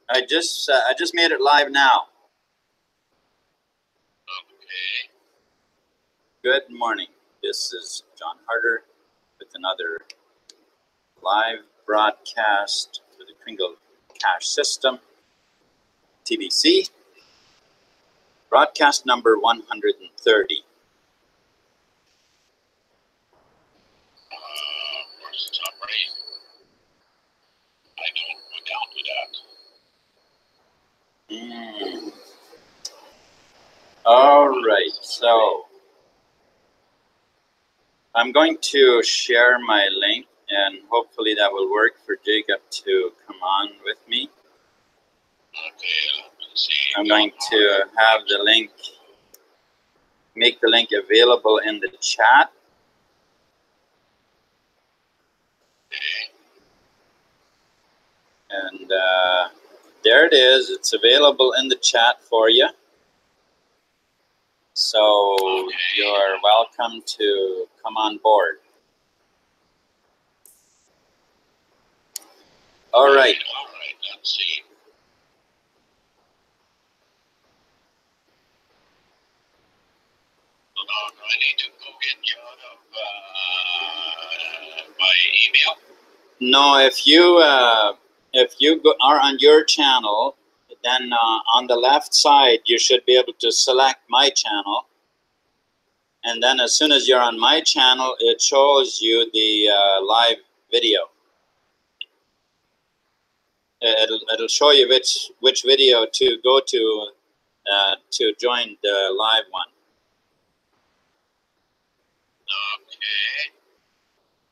I just made it live now. Okay. Good morning. This is John Harder with another live broadcast for the Kringle Cash System, TBC, broadcast number 130. For some reason, I don't go down to that. All right, so I'm going to share my link, and hopefully that will work for Jacob to come on with me. Okay, let's see. I'm going to have the link, make the link available in the chat. And there it is. It's available in the chat for you. So you're welcome to come on board. All right. All right, let's see. I need to go get you out of my email. No, if you are on your channel, then on the left side you should be able to select my channel, and then as soon as you're on my channel, it shows you the live video. It'll show you which video to go to join the live one. Okay.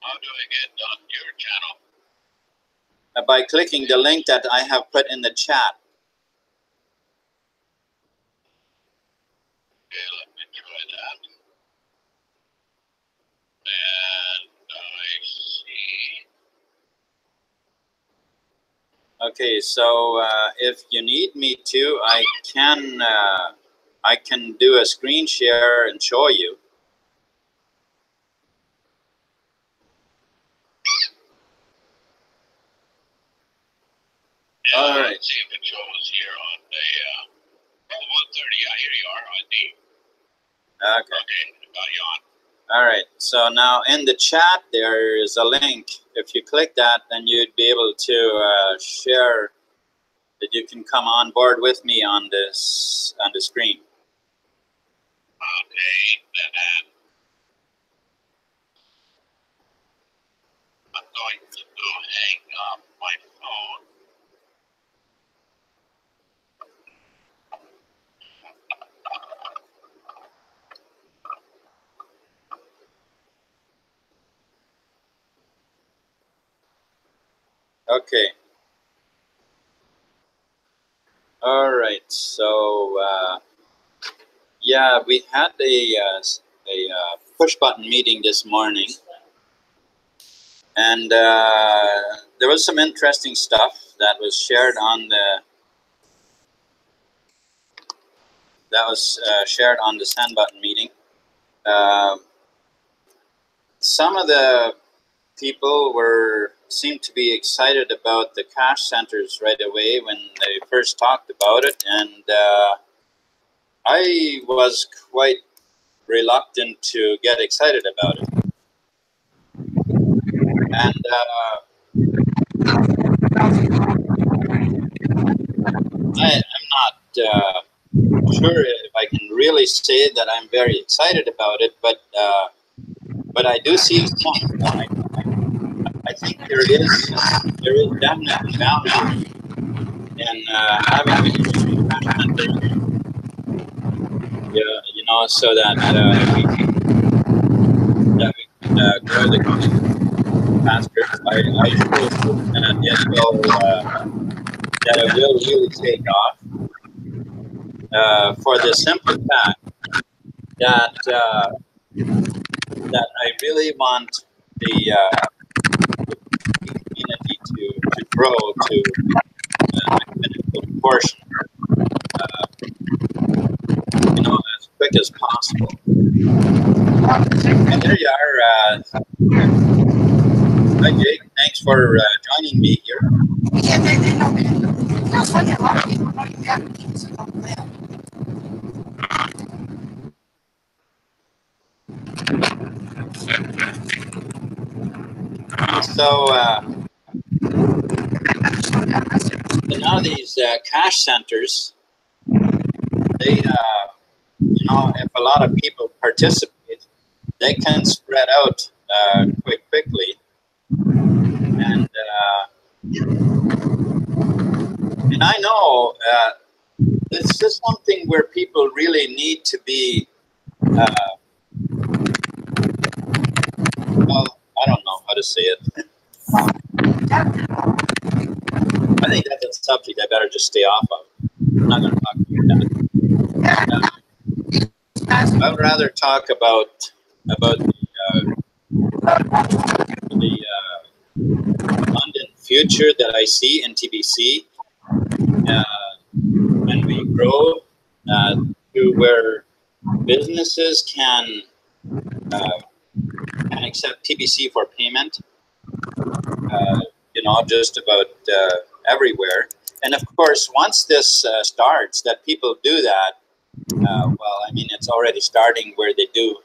How do I get on your channel? By clicking the link that I have put in the chat. Okay, let me try that. And I see. Okay, so if you need me to, I can do a screen share and show you. Yeah, all right. Let's see if it shows here on the 130. Here you are on the. Okay. Okay, got you on. All right. So now in the chat there is a link. If you click that, then you'd be able to share that you can come on board with me on the screen. Okay, then I'm going to hang up my phone. Okay. All right. So yeah, we had a push button meeting this morning, and there was some interesting stuff that was shared on the send button meeting. Some of the people seemed to be excited about the cash centers right away when they first talked about it, and I was quite reluctant to get excited about it. And I'm not sure if I can really say that I'm very excited about it, but I do see a point. I think there is definitely value in having cash centers, you know, so that we can grow the company faster. I sure hope that it will really take off. For the simple fact that I really want the community to grow to a critical portion, you know, as quick as possible. And there you are. Hi, Jake. Thanks for joining me here. So now these cash centers, they, you know, if a lot of people participate, they can spread out quite quickly. And I know this is something where people really need to be, well, I don't know how to say it. I think that's a subject I better just stay off of. I'm not going to talk about that. I would rather talk about the abundant future that I see in TBC when we grow to where businesses can accept TBC for payment. You know, just about everywhere. And of course, once this starts, that people do that. Well, I mean, it's already starting where they do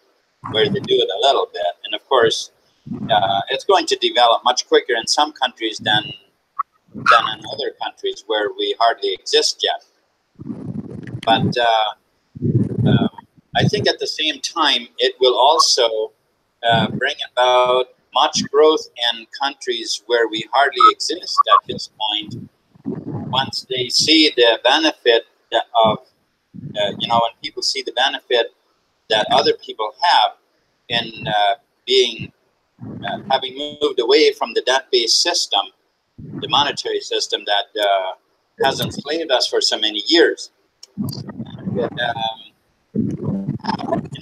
it a little bit. And of course, it's going to develop much quicker in some countries than in other countries where we hardly exist yet. But I think at the same time, it will also bring about much growth in countries where we hardly exist at this point. Once they see the benefit of, you know, when people see the benefit that other people have in having moved away from the debt-based system, the monetary system that has enslaved us for so many years. You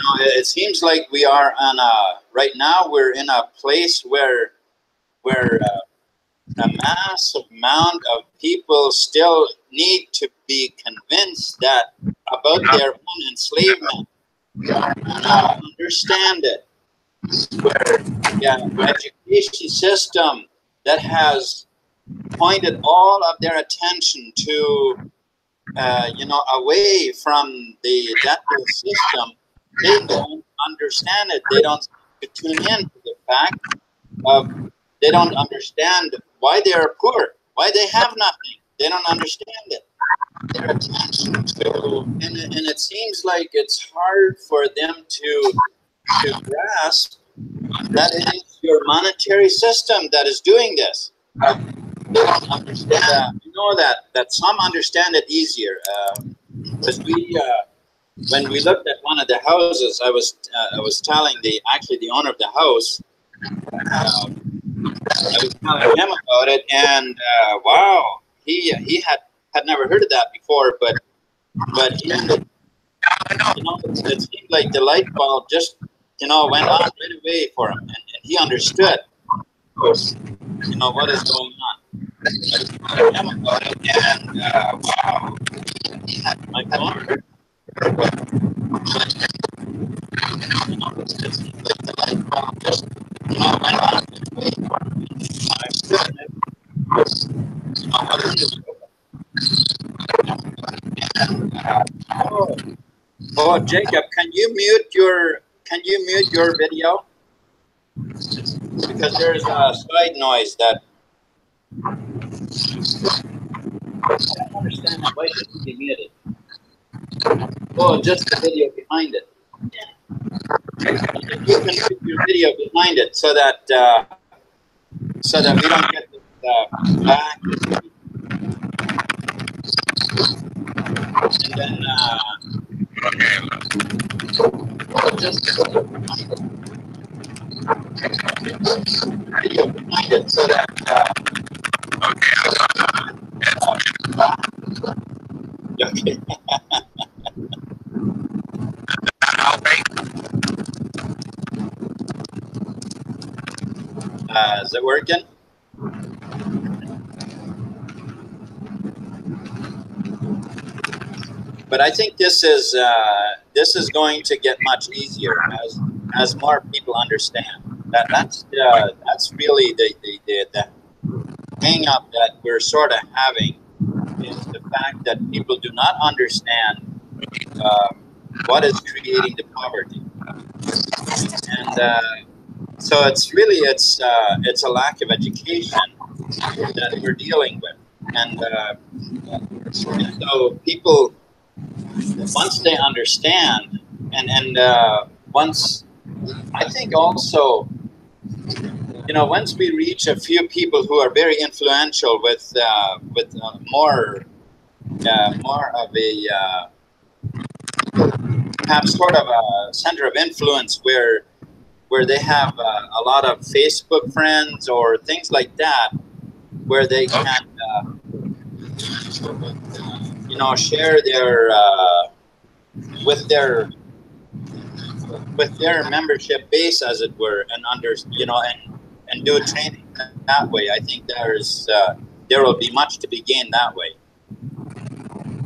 know, it seems like we are on right now we're in a place where a massive amount of people still need to be convinced that about their own enslavement, understand it. Education system that has pointed all of their attention to, you know, away from the debt-based system. They don't understand it. They don't tune in to the fact of they don't understand why they are poor, why they have nothing. They don't understand it. Their attention to, and it seems like it's hard for them to grasp that it is your monetary system that is doing this. They don't understand. You know that some understand it easier. Because when we looked at one of the houses, I was telling the owner of the house. I was telling him about it, and wow, he had never heard of that before. But he, you know, it seemed like the light bulb just, you know, went on right away for him, and he understood, you know, what is going on. I was telling him about it, and wow, my phone. You know, it seemed like the light bulb just, you know, went on right away for him. I understood it. You know, what is it? Oh, Jacob, can you mute your video? Because there's a side noise that I don't understand why it should be muted. Oh, just the video behind it. If you can mute your video behind it so that we don't get this back. And then just video behind it so that okay. Is it working? But I think this is going to get much easier as more people understand that that's really the hang up that we're sort of having is the fact that people do not understand what is creating the poverty. And so it's really, it's a lack of education that we're dealing with. And so people, once they understand, and once, I think also, you know, once we reach a few people who are very influential with more of a have sort of a center of influence where they have a lot of Facebook friends or things like that, where they can you know, share their with their membership base, as it were, and you know, and do training that way. I think there will be much to be gained that way.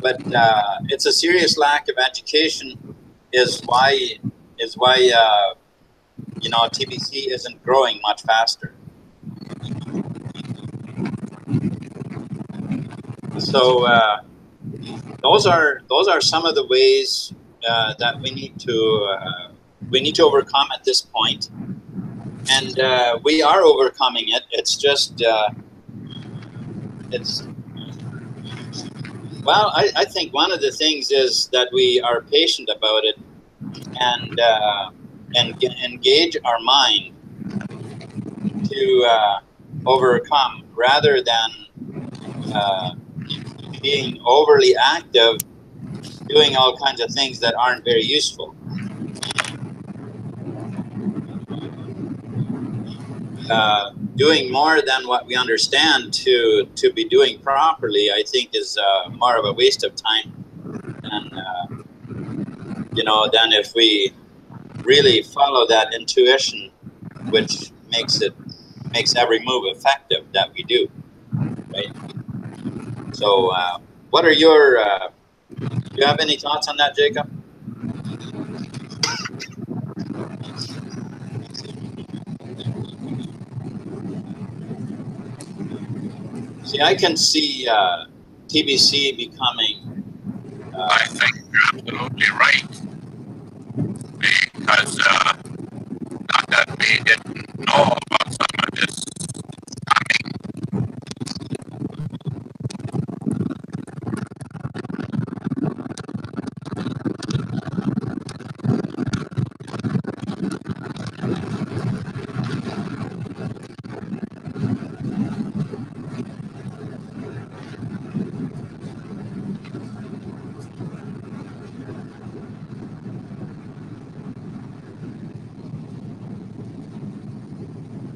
But it's a serious lack of education is why you know, TBC isn't growing much faster. So those are some of the ways that we need to overcome at this point, and we are overcoming it. It's just it's well, I think one of the things is that we are patient about it, and engage our mind to overcome, rather than being overly active, doing all kinds of things that aren't very useful. Doing more than what we understand to be doing properly, I think, is more of a waste of time. And you know, then if we really follow that intuition, which makes every move effective that we do, right? So, what are your? Do you have any thoughts on that, Jacob? See, I can see TBC becoming. I think you're absolutely right. Because not that we didn't know about some of this coming.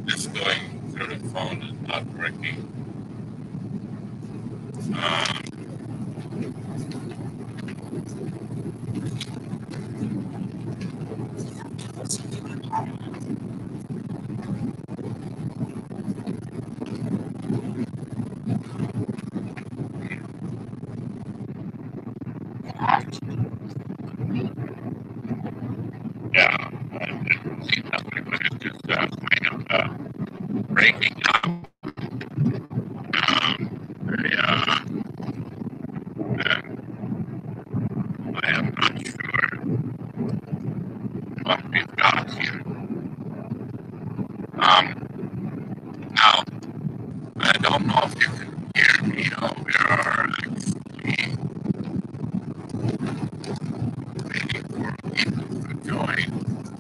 This going through the phone is not working. Yeah, it seems that way, but it's just kind of breaking up. I am not sure what we've got here. Now, I don't know if you can hear me. We are actually waiting for people to join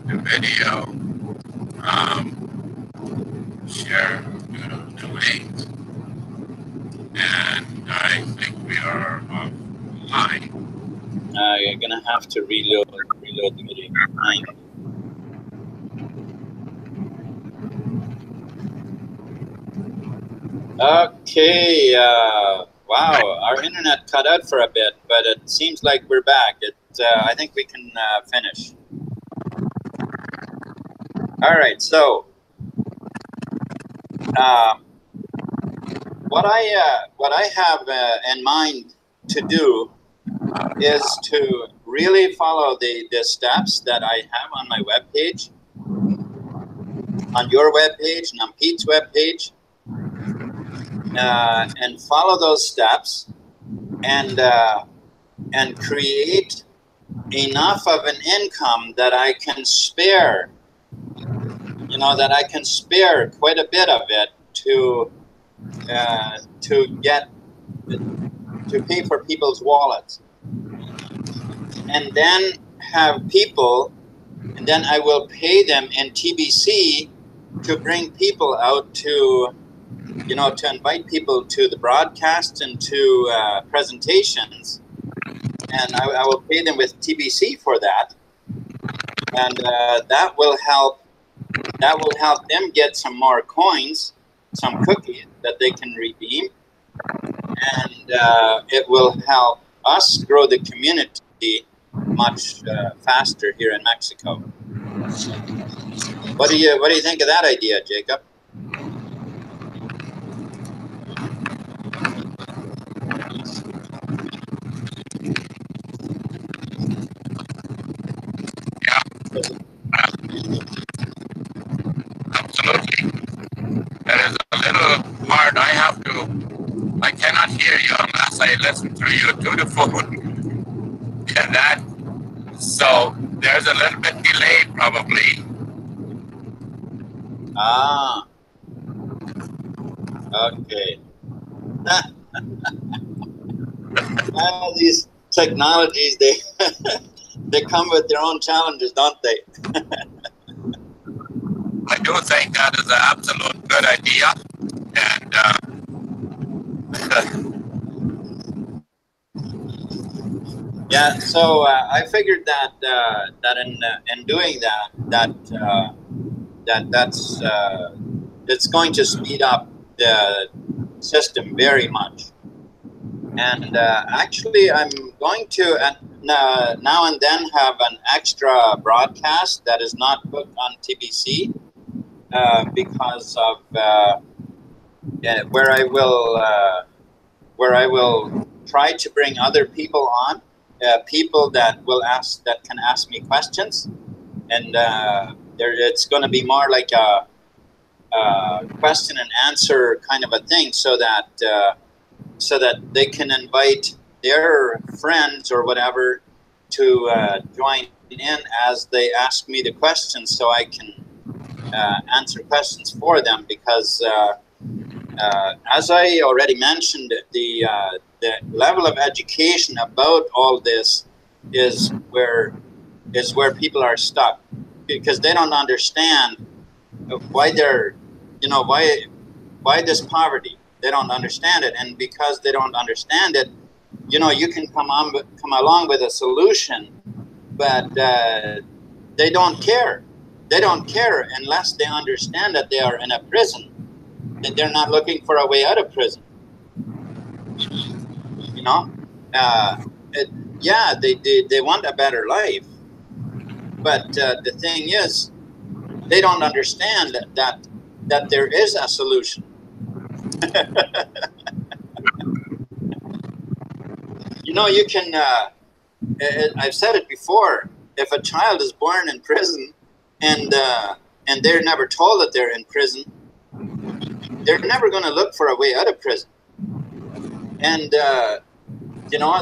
the video. Share the link, and I think we are offline. You're gonna have to reload the video. Okay. Wow, our internet cut out for a bit, but it seems like we're back. I think we can finish. All right. So, what I have in mind to do is to really follow the steps that I have on my webpage, on your webpage, and on Pete's webpage, and follow those steps, and create enough of an income that I can spare, that I can spare quite a bit of it to pay for people's wallets, and then have people, and then I will pay them in TBC to bring people out to, to invite people to the broadcast and to presentations, and I will pay them with TBC for that, and that will help them get some more coins, some cookies that they can redeem, and it will help us grow the community much faster here in Mexico. What do you think of that idea, Jacob? Yeah, absolutely. That is a little hard. I cannot hear you unless I listen through you to the phone. And that, so there's a little bit delay probably. Ah, okay. These technologies, they come with their own challenges, don't they? I do think that is an absolute good idea, and yeah. So I figured that in doing that's it's going to speed up the system very much. And actually, I'm going to now and then have an extra broadcast that is not put on TBC because of where I will try to bring other people on, people that can ask me questions, and it's going to be more like a question and answer kind of a thing, so that they can invite their friends or whatever to join in as they ask me the questions, so I can answer questions for them, because as I already mentioned, the level of education about all this is where people are stuck, because they don't understand why they're, why this poverty. They don't understand it, and because they don't understand it, you can come along with a solution, but they don't care. They don't care unless they understand that they are in a prison, that they're not looking for a way out of prison. Yeah, they want a better life, but the thing is, they don't understand that there is a solution. You can, I've said it before, if a child is born in prison and they're never told that they're in prison, they're never going to look for a way out of prison. And,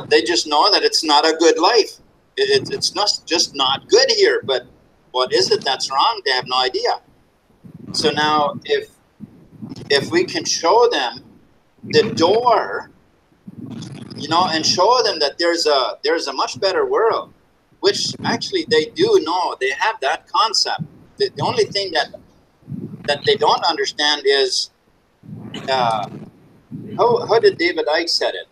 they just know that it's not a good life. It's not just not good here, but what is it that's wrong? They have no idea. So now if we can show them the door, and show them that there's a much better world, which actually they do know, they have that concept. The only thing that they don't understand is how did David Icke said it?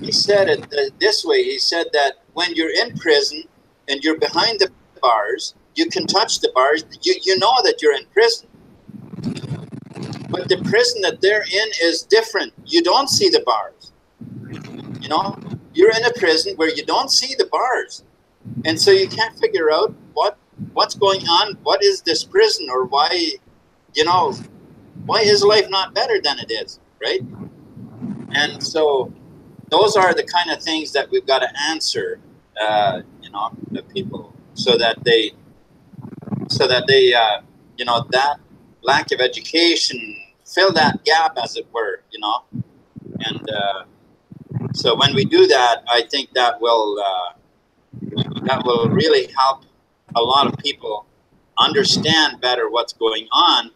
He said it this way. He said that when you're in prison and you're behind the bars, you can touch the bars. You know that you're in prison. But the prison that they're in is different. You don't see the bars. You're in a prison where you don't see the bars. And so you can't figure out what's going on. What is this prison? Or why is life not better than it is, right? And so those are the kind of things that we've got to answer, the people, so that they that lack of education fill that gap, as it were, you know. And so when we do that, I think that will really help a lot of people understand better what's going on,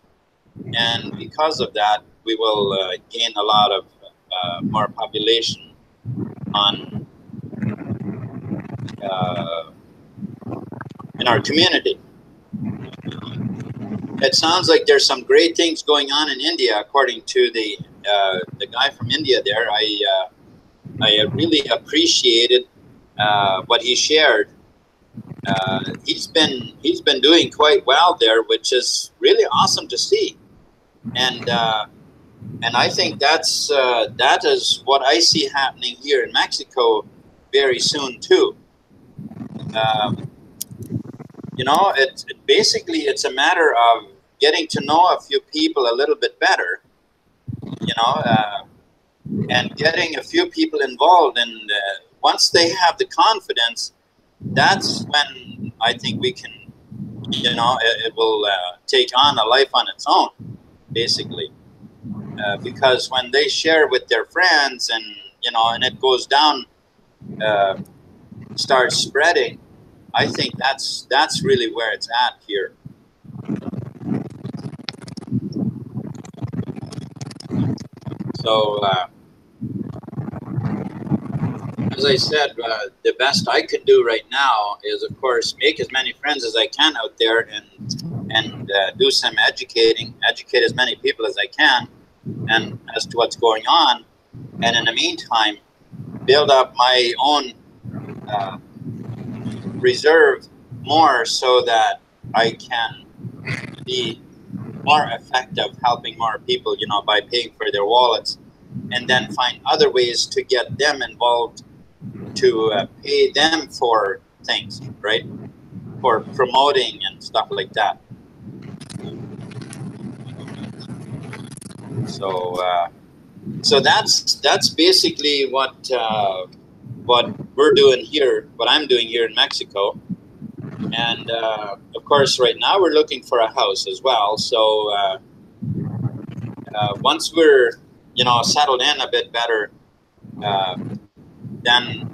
and because of that, we will gain a lot of more population on in our community. It sounds like there's some great things going on in India, according to the guy from India there. I really appreciated what he shared. He's been doing quite well there, which is really awesome to see. And I think that is what I see happening here in Mexico very soon too. You know, basically it's a matter of getting to know a few people a little bit better, you know, and getting a few people involved. And once they have the confidence, that's when I think we can, you know, it will take on a life on its own, basically. Because when they share with their friends, and, you know, and it goes down, starts spreading, I think that's really where it's at here. So, as I said, the best I could do right now is, of course, make as many friends as I can out there, and do some educate as many people as I can, and as to what's going on. And in the meantime, build up my own reserve more, so that I can be more effective helping more people, you know, by paying for their wallets, and then find other ways to get them involved, to pay them for things, right? For promoting and stuff like that. So so that's basically what we're doing here, what I'm doing here in Mexico. And of course, right now we're looking for a house as well. So once we're, you know, settled in a bit better, then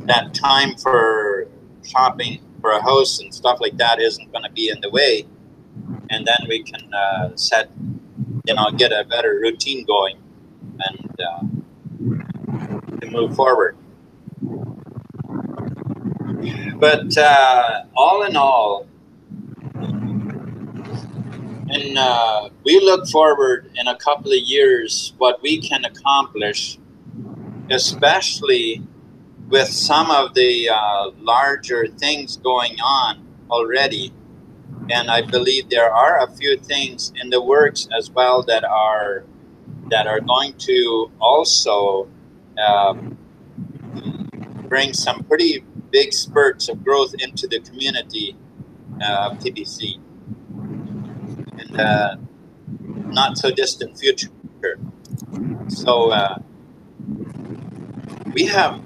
that time for shopping for a house and stuff like that isn't going to be in the way, and then we can set, you know, get a better routine going, and to move forward. But all in all, and we look forward in a couple of years what we can accomplish, especially with some of the larger things going on already. And I believe there are a few things in the works as well that are going to also bring some pretty big spurts of growth into the community of TBC in the not so distant future. So we have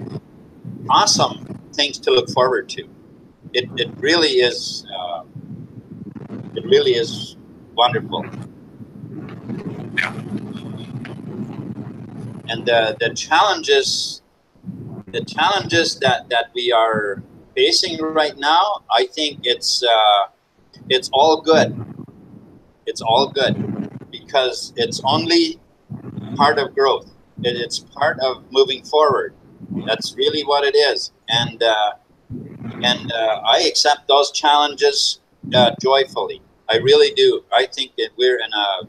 awesome things to look forward to. It really is. It really is wonderful. Yeah. And the challenges that we are facing right now, I think it's all good. It's all good, because it's only part of growth. It's part of moving forward. That's really what it is. And I accept those challenges joyfully. I really do. I think that we're in a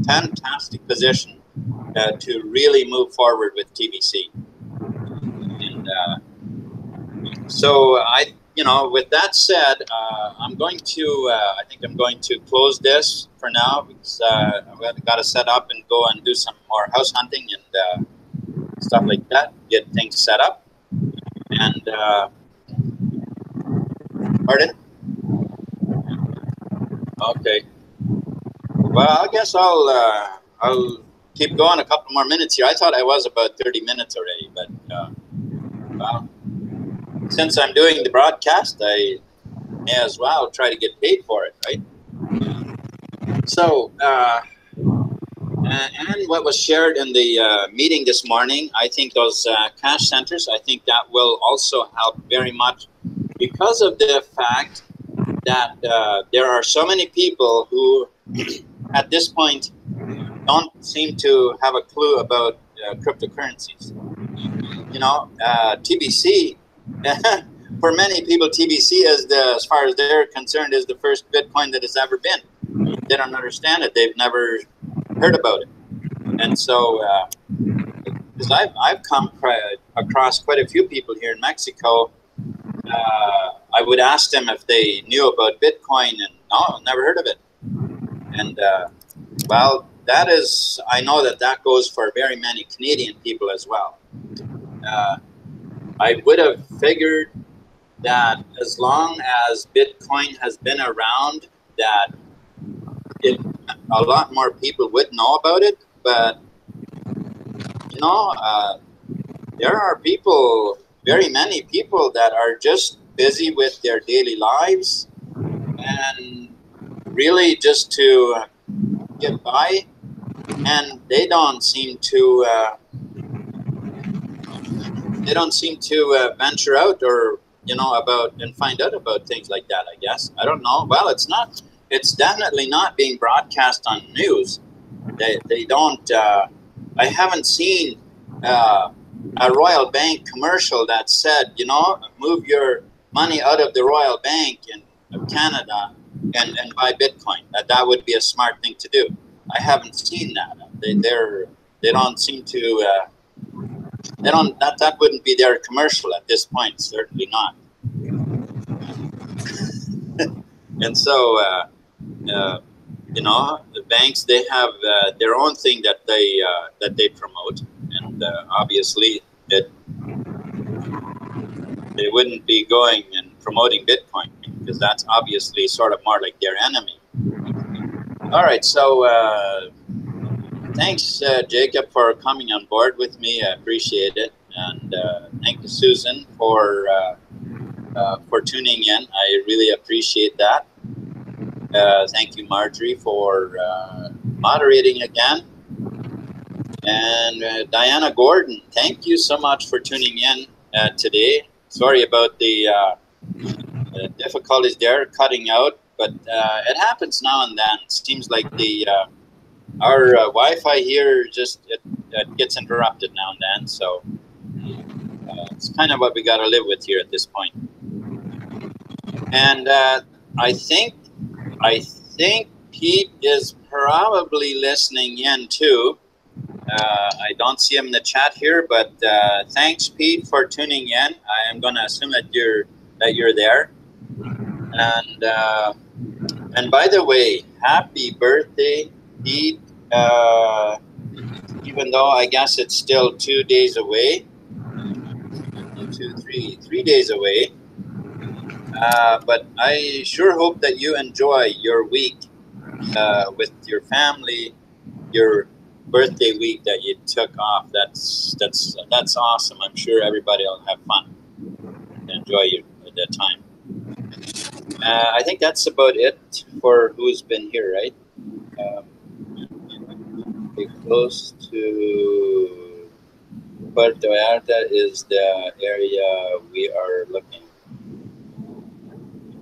fantastic position to really move forward with TBC. And so with that said, I'm going to, I think I'm going to close this for now, because I've got to set up and go and do some more house hunting and stuff like that, get things set up. And pardon? Okay. Well, I guess I'll keep going a couple more minutes here. I thought I was about 30 minutes already, but well, since I'm doing the broadcast, I may as well try to get paid for it, right? So And what was shared in the meeting this morning, I think those cash centers, I think that will also help very much because of the fact that there are so many people who at this point don't seem to have a clue about cryptocurrencies. You know, TBC, for many people, TBC is as far as they're concerned, is the first Bitcoin that has ever been. They don't understand it. They've never heard about it. And so, because I've come across quite a few people here in Mexico, I would ask them if they knew about Bitcoin, and no, never heard of it. And well, that is, I know that that goes for very many Canadian people as well. I would have figured that as long as Bitcoin has been around, that a lot more people would know about it. But you know, there are people, very many people, that are just busy with their daily lives and really just to get by, and they don't seem to venture out or about and find out about things like that. I guess I don't know. Well, it's definitely not being broadcast on news. They don't. I haven't seen a Royal Bank commercial that said, move your money out of the Royal Bank in Canada and buy Bitcoin. That would be a smart thing to do. I haven't seen that. They don't seem to. They don't. That wouldn't be their commercial at this point. Certainly not. And so, the banks, they have their own thing that they promote, and obviously they wouldn't be going and promoting Bitcoin because that's obviously sort of more like their enemy. All right, so thanks, Jacob, for coming on board with me. I appreciate it, and thank you, Susan, for tuning in. I really appreciate that. Thank you, Marjorie, for moderating again. And Diana Gordon, thank you so much for tuning in today. Sorry about the difficulties there, cutting out, but it happens now and then. It seems like our Wi-Fi here just it gets interrupted now and then, so it's kind of what we got to live with here at this point. And I think Pete is probably listening in too. I don't see him in the chat here, but thanks, Pete, for tuning in. I am going to assume that you're there. And by the way, happy birthday, Pete. Even though I guess it's still 2 days away. 3 days away. But I sure hope that you enjoy your week with your family, your birthday week that you took off. That's awesome. I'm sure everybody will have fun and enjoy that time. I think that's about it for who's been here, right? Close to Puerto Vallarta is the area we are looking.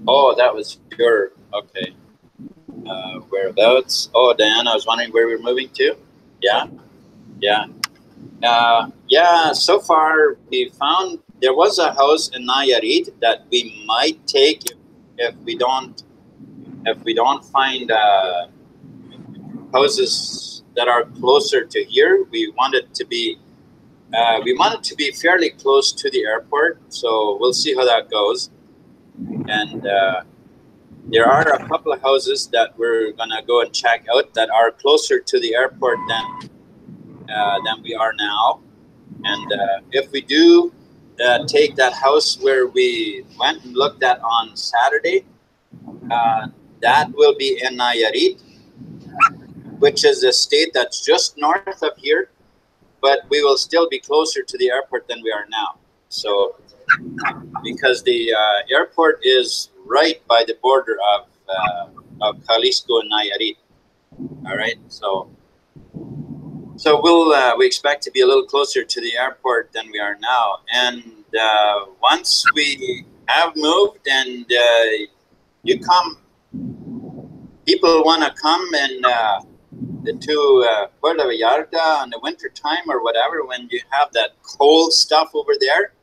Oh, that was your, okay. Whereabouts? Oh, Diana, I was wondering where we're moving to. Yeah. So far we found there was a house in Nayarit that we might take if we don't find houses that are closer to here. We want it to be fairly close to the airport, so we'll see how that goes. And there are a couple of houses that we're gonna go and check out that are closer to the airport than we are now. And if we do take that house where we went and looked at on Saturday, that will be in Nayarit, which is a state that's just north of here, but we will still be closer to the airport than we are now. So, because the airport is right by the border of Jalisco and Nayarit. All right, so So we expect to be a little closer to the airport than we are now. And once we have moved and you come, people want to come and to Puerto Vallarta in the winter time or whatever, when you have that cold stuff over there,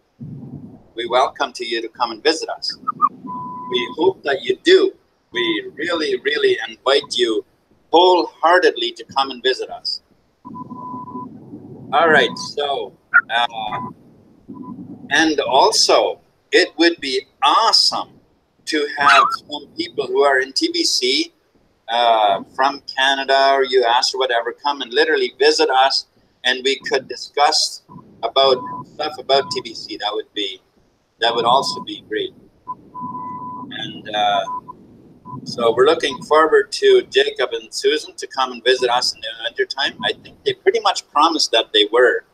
we welcome to you to come and visit us. We hope that you do. We really, really invite you wholeheartedly to come and visit us. All right, so, and also, it would be awesome to have some people who are in TBC from Canada or US or whatever come and literally visit us, and we could discuss about stuff about TBC. That would also be great. And so we're looking forward to Jacob and Susan to come and visit us in the winter time. I think they pretty much promised that they were.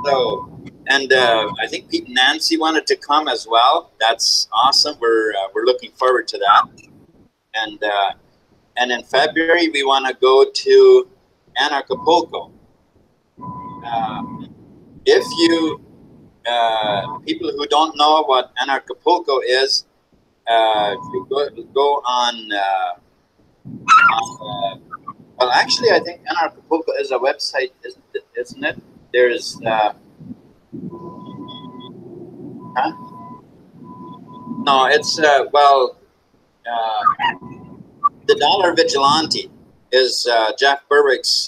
So, and I think Pete and Nancy wanted to come as well. That's awesome. We're looking forward to that. And in February we want to go to Acapulco. If you people who don't know what Acapulco is, if you go on well, actually, I think Acapulco is a website, isn't it? There's huh? No, it's well, the Dollar Vigilante is Jeff Berwick's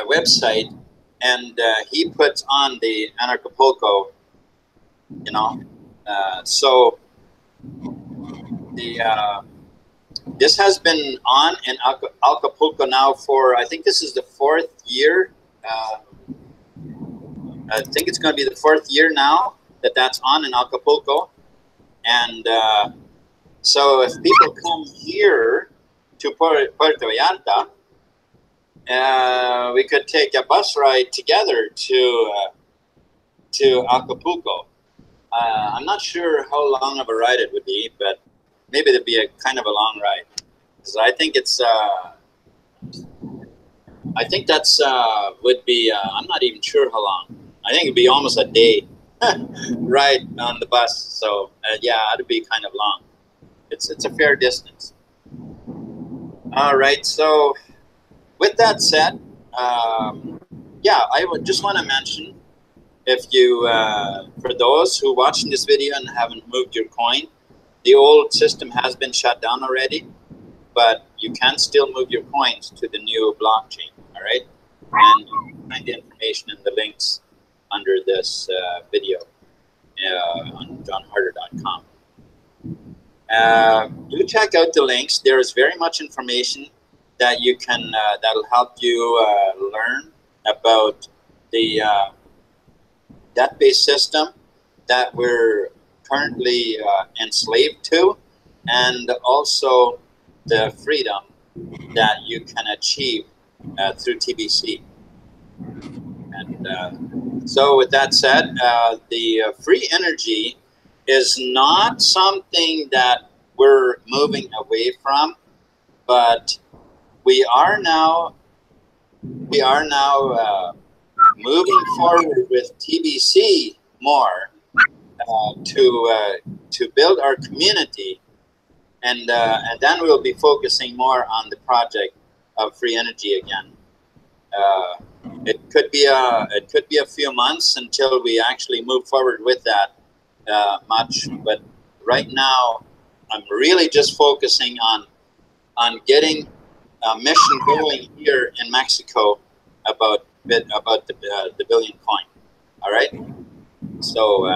website, and he puts on the Acapulco, you know. So the this has been on in Acapulco now for, I think this is the 4th year. I think it's going to be the 4th year now that that's on in Acapulco. And so if people come here to Puerto Vallarta, we could take a bus ride together to Acapulco. I'm not sure how long of a ride it would be, but maybe it'd be a kind of a long ride. So I think it's I think that's would be I'm not even sure how long. I think it'd be almost a day ride on the bus. So yeah, it'd be kind of long. It's a fair distance. All right. So with that said, yeah, I would just want to mention, if you for those who are watching this video and haven't moved your coin, the old system has been shut down already, but you can still move your coins to the new blockchain. All right, and you can find the information and the links under this video on johnharder.com. Do check out the links. There is very much information that you can that'll help you learn about the debt-based system that we're currently enslaved to, and also the freedom that you can achieve through TBC. And so with that said, the free energy is not something that we're moving away from, but we are now moving forward with TBC more to build our community, and then we'll be focusing more on the project of free energy again. It could be a few months until we actually move forward with that much, but right now I'm really just focusing on getting a mission going here in Mexico about the billion coin. All right. So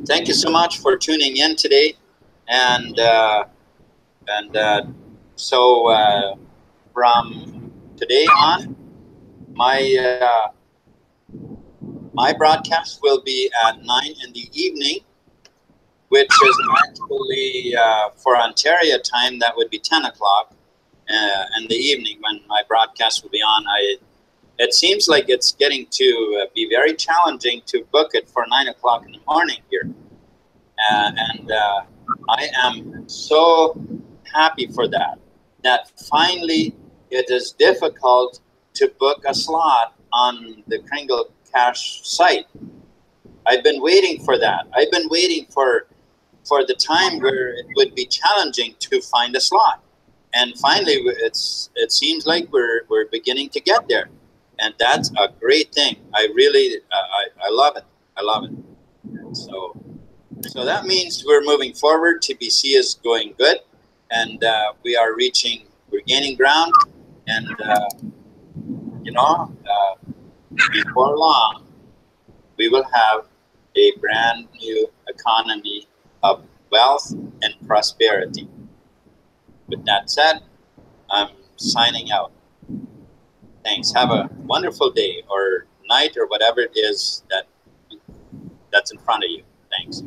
thank you so much for tuning in today, and so from today on, my broadcast will be at 9 in the evening, which is actually for Ontario time, that would be 10 o'clock in the evening when my broadcast will be on. It seems like it's getting to be very challenging to book it for 9 o'clock in the morning here. And I am so happy for that. that finally it is difficult to book a slot on the Kringle Cash site. I've been waiting for that. I've been waiting for the time where it would be challenging to find a slot. And finally, it seems like we're beginning to get there. And that's a great thing. I really, I love it. I love it. So that means we're moving forward. TBC is going good. And we're gaining ground. And, before long, we will have a brand new economy of wealth and prosperity. With that said, I'm signing out. Thanks. Have a wonderful day or night or whatever it is that's in front of you. Thanks.